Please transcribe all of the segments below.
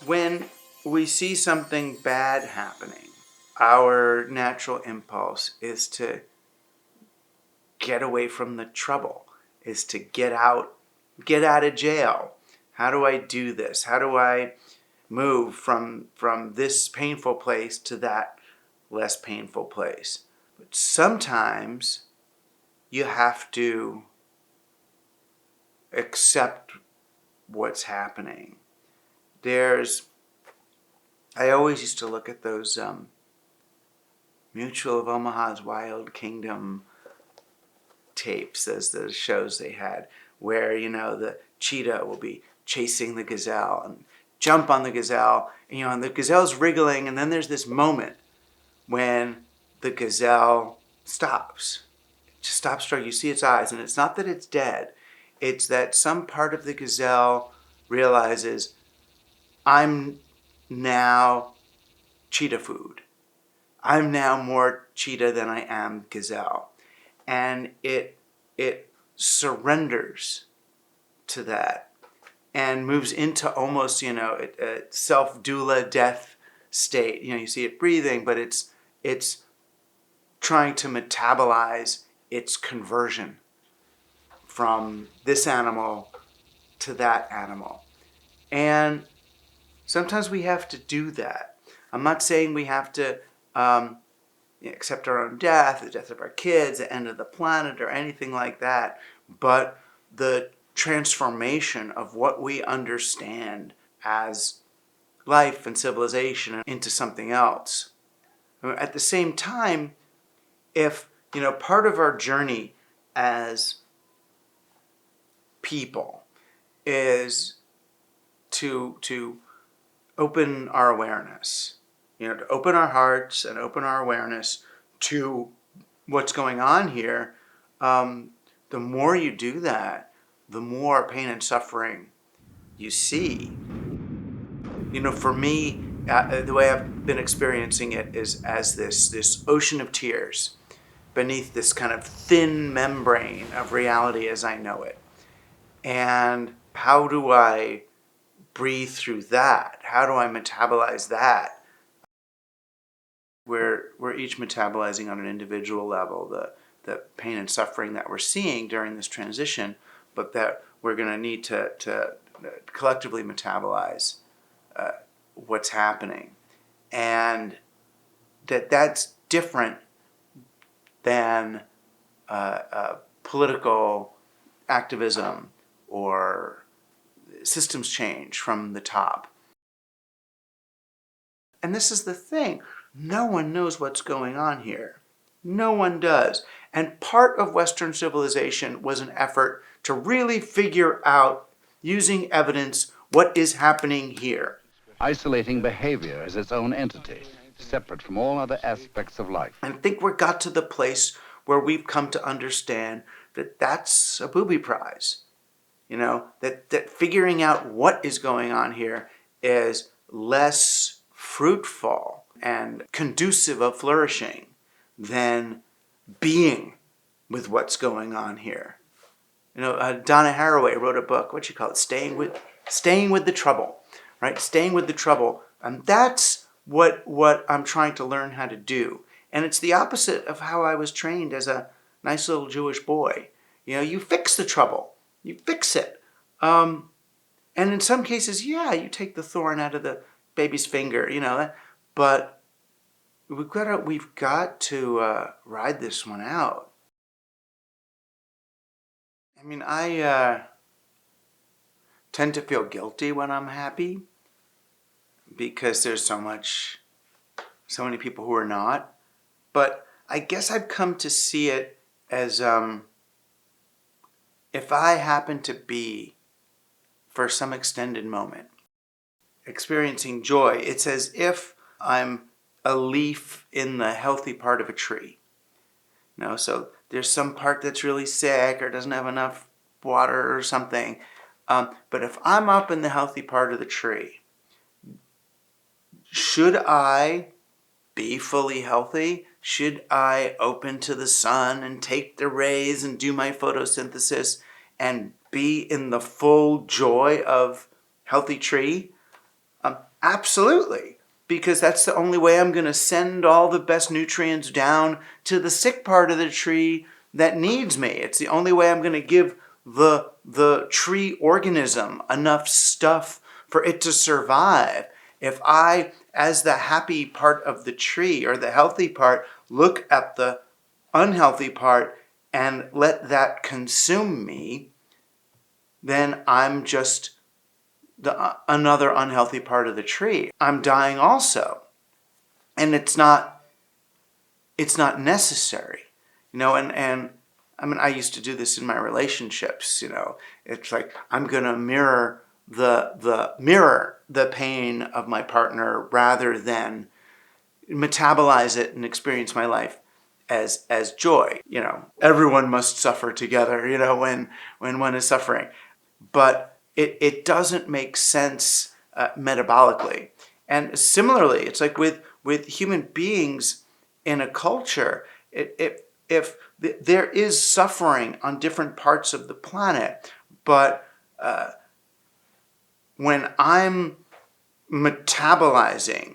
When we see something bad happening, our natural impulse is to get away from the trouble, is to get out of jail. How do I do this? How do I move from this painful place to that less painful place? But sometimes you have to accept what's happening. I always used to look at those Mutual of Omaha's Wild Kingdom tapes, as the shows they had, where, the cheetah will be chasing the gazelle and jump on the gazelle, and the gazelle's wriggling, and then there's this moment when the gazelle stops. It just stops struggling. You see its eyes, and it's not that it's dead. It's that some part of the gazelle realizes, I'm now cheetah food. I'm now more cheetah than I am gazelle. And it surrenders to that and moves into almost, a self-doula death state. You see it breathing, but it's trying to metabolize its conversion from this animal to that animal. And sometimes we have to do that. I'm not saying we have to accept our own death, the death of our kids, the end of the planet, or anything like that. But the transformation of what we understand as life and civilization into something else. At the same time, if, part of our journey as people is to open our awareness, to open our hearts and open our awareness to what's going on here, the more you do that, the more pain and suffering you see. For me, the way I've been experiencing it is as this ocean of tears beneath this kind of thin membrane of reality as I know it. And how do I breathe through that? How do I metabolize that? We're each metabolizing on an individual level the pain and suffering that we're seeing during this transition, but that we're going to need to collectively metabolize what's happening. And that's different than political activism or systems change from the top. And this is the thing. No one knows what's going on here. No one does. And part of Western civilization was an effort to really figure out, using evidence, what is happening here. Isolating behavior as its own entity, separate from all other aspects of life. And I think we got to the place where we've come to understand that that's a booby prize. That figuring out what is going on here is less fruitful and conducive of flourishing than being with what's going on here. Donna Haraway wrote a book, what you call it, Staying with the Trouble, right? Staying with the trouble. And that's what I'm trying to learn how to do. And it's the opposite of how I was trained as a nice little Jewish boy. You fix the trouble. You fix it. And in some cases, you take the thorn out of the baby's finger, but we've got to ride this one out. I tend to feel guilty when I'm happy because there's so many people who are not. But I guess I've come to see it as if I happen to be, for some extended moment, experiencing joy, it's as if I'm a leaf in the healthy part of a tree. So there's some part that's really sick or doesn't have enough water or something. But if I'm up in the healthy part of the tree, should I be fully healthy? Should I open to the sun and take the rays and do my photosynthesis and be in the full joy of healthy tree? Absolutely. Because that's the only way I'm going to send all the best nutrients down to the sick part of the tree that needs me. It's the only way I'm going to give the tree organism enough stuff for it to survive. If I, as the happy part of the tree or the healthy part, look at the unhealthy part and let that consume me, then I'm just another unhealthy part of the tree. I'm dying also. And it's not necessary. And I mean, I used to do this in my relationships. It's like I'm gonna mirror the pain of my partner rather than metabolize it and experience my life as joy. Everyone must suffer together, when one is suffering. But it doesn't make sense metabolically. And similarly, it's like with human beings in a culture, if there is suffering on different parts of the planet, but when I'm metabolizing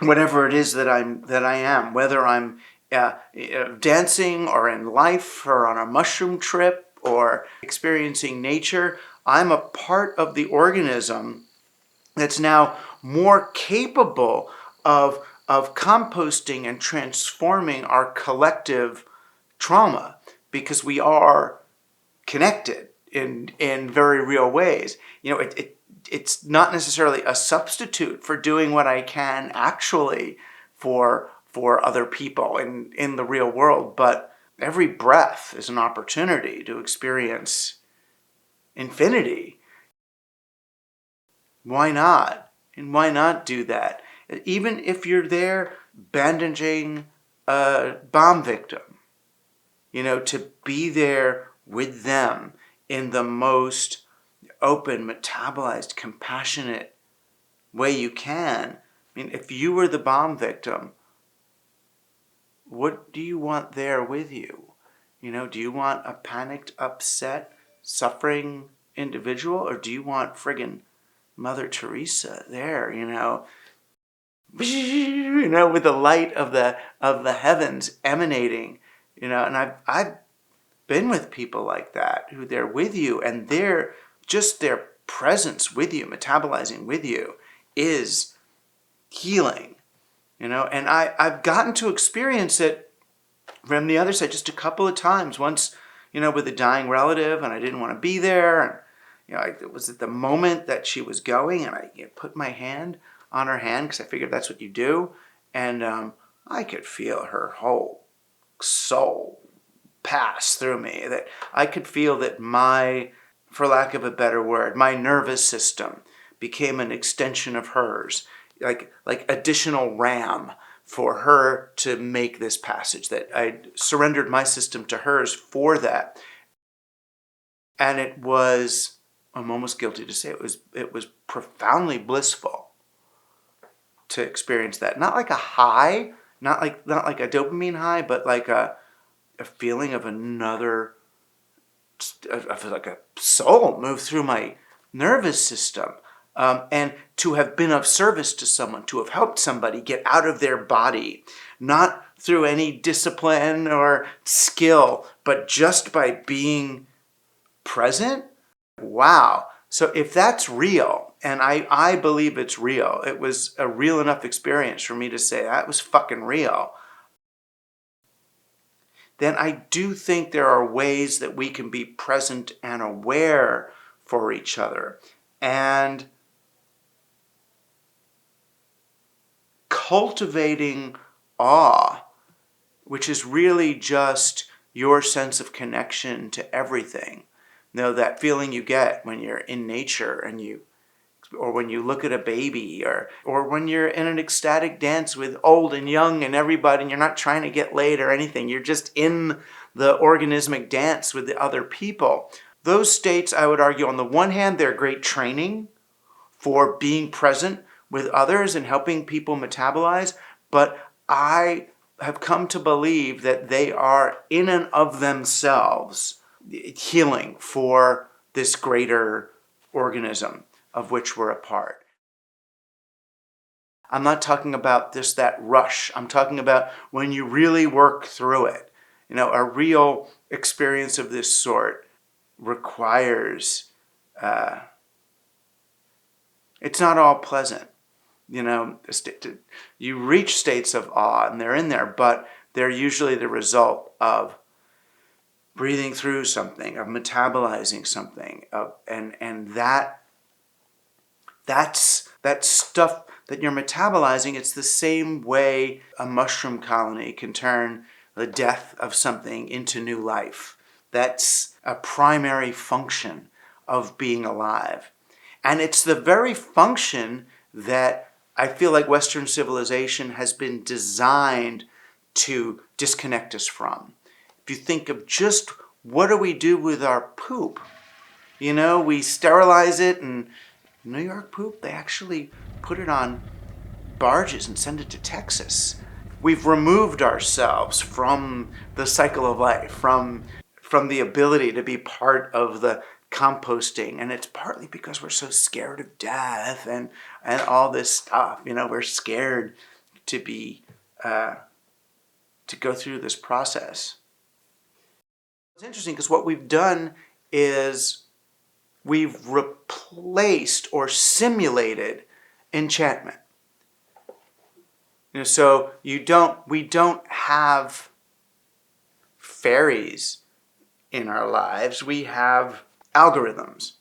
whatever it is that I am, whether I'm dancing or in life or on a mushroom trip or experiencing nature, I'm a part of the organism that's now more capable of composting and transforming our collective trauma, because we are connected in very real ways. It's not necessarily a substitute for doing what I can actually for other people in the real world, but every breath is an opportunity to experience infinity. Why not? And why not do that? Even if you're there bandaging a bomb victim, to be there with them in the most open, metabolized, compassionate way you can. I mean, if you were the bomb victim, what do you want there with you? Do you want a panicked, upset, suffering individual, or do you want friggin' Mother Teresa there, with the light of the heavens emanating, and I've been with people like that, who they're with you, and they're just their presence with you, metabolizing with you, is healing, and I've gotten to experience it from the other side just a couple of times. Once, with a dying relative, and I didn't want to be there, and it was at the moment that she was going, and I put my hand on her hand because I figured that's what you do, and I could feel her whole soul pass through me. That I could feel that for lack of a better word, my nervous system became an extension of hers, like additional RAM for her to make this passage, that I surrendered my system to hers for that. And it was, I'm almost guilty to say, it was profoundly blissful to experience that. Not like a high, not like a dopamine high, but like a feeling of another, of like a soul move through my nervous system. And to have been of service to someone, to have helped somebody get out of their body, not through any discipline or skill, but just by being present. Wow. So if that's real, and I believe it's real, it was a real enough experience for me to say that was fucking real, then I do think there are ways that we can be present and aware for each other. And cultivating awe, which is really just your sense of connection to everything. That feeling you get when you're in nature or when you look at a baby, or when you're in an ecstatic dance with old and young and everybody, and you're not trying to get laid or anything. You're just in the organismic dance with the other people. Those states, I would argue, on the one hand, they're great training for being present with others and helping people metabolize, but I have come to believe that they are in and of themselves healing for this greater organism. of which we're a part. I'm not talking about just that rush. I'm talking about when you really work through it. A real experience of this sort requires, it's not all pleasant. You reach states of awe, and they're in there, but they're usually the result of breathing through something, of metabolizing something, and that's that stuff that you're metabolizing. It's the same way a mushroom colony can turn the death of something into new life. That's a primary function of being alive. And it's the very function that I feel like Western civilization has been designed to disconnect us from. If you think of just what do we do with our poop? We sterilize it, and New York poop, they actually put it on barges and send it to Texas. We've removed ourselves from the cycle of life, from the ability to be part of the composting, and it's partly because we're so scared of death and all this stuff. We're scared to be to go through this process. It's interesting because what we've done is we've replaced or simulated enchantment. So we don't have fairies in our lives. We have algorithms.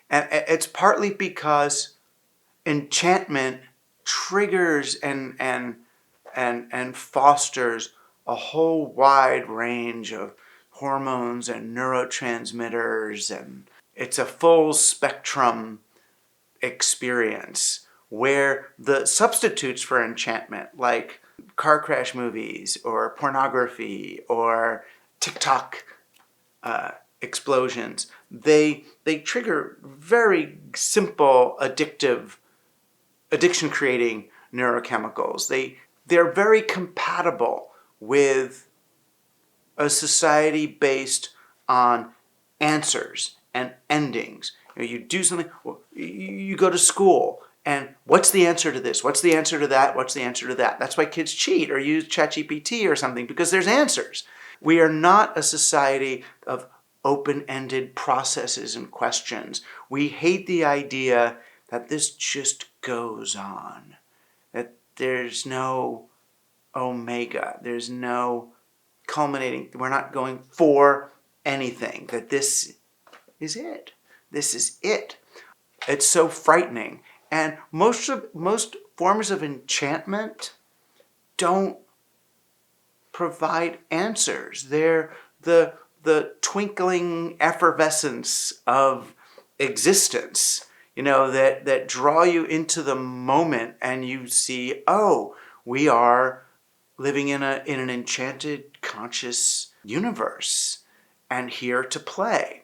And it's partly because enchantment triggers and fosters a whole wide range of hormones and neurotransmitters, and it's a full spectrum experience where the substitutes for enchantment, like car crash movies or pornography or TikTok explosions, they trigger very simple addiction creating neurochemicals. They're very compatible with a society based on answers and endings. You do something, you go to school, and what's the answer to this? What's the answer to that? What's the answer to that? That's why kids cheat or use ChatGPT or something, because there's answers. We are not a society of open-ended processes and questions. We hate the idea that this just goes on, that there's no omega, there's no culminating, we're not going for anything, that this is it. This is it. It's so frightening. And most forms of enchantment don't provide answers. They're the twinkling effervescence of existence, that draw you into the moment, and you see, oh, we are living in an enchanted conscious universe and here to play.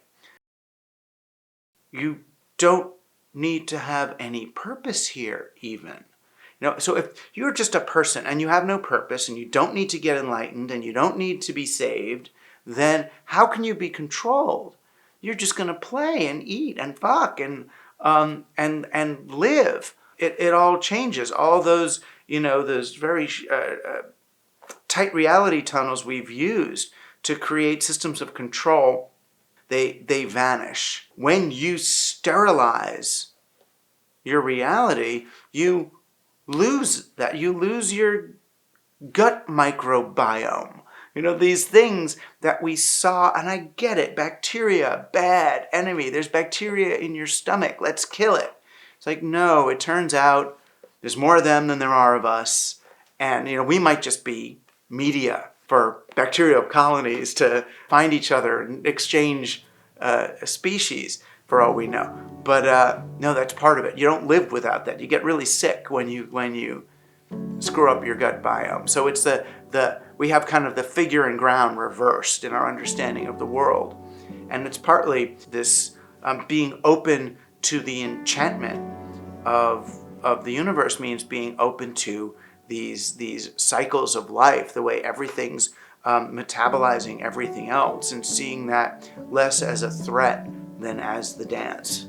You don't need to have any purpose here even. So if you're just a person and you have no purpose and you don't need to get enlightened and you don't need to be saved, then how can you be controlled? You're just going to play and eat and fuck and live. It all changes. All those, those very tight reality tunnels we've used to create systems of control, they vanish. When you sterilize your reality, you lose that. You lose your gut microbiome. These things that we saw, and I get it, bacteria, bad enemy. There's bacteria in your stomach. Let's kill it. It's like, no, it turns out there's more of them than there are of us. And, we might just be media for bacterial colonies to find each other and exchange species, for all we know. But no, that's part of it. You don't live without that. You get really sick when you screw up your gut biome. So it's we have kind of the figure and ground reversed in our understanding of the world. And it's partly this being open to the enchantment of the universe means being open to these cycles of life, the way everything's metabolizing everything else, and seeing that less as a threat than as the dance.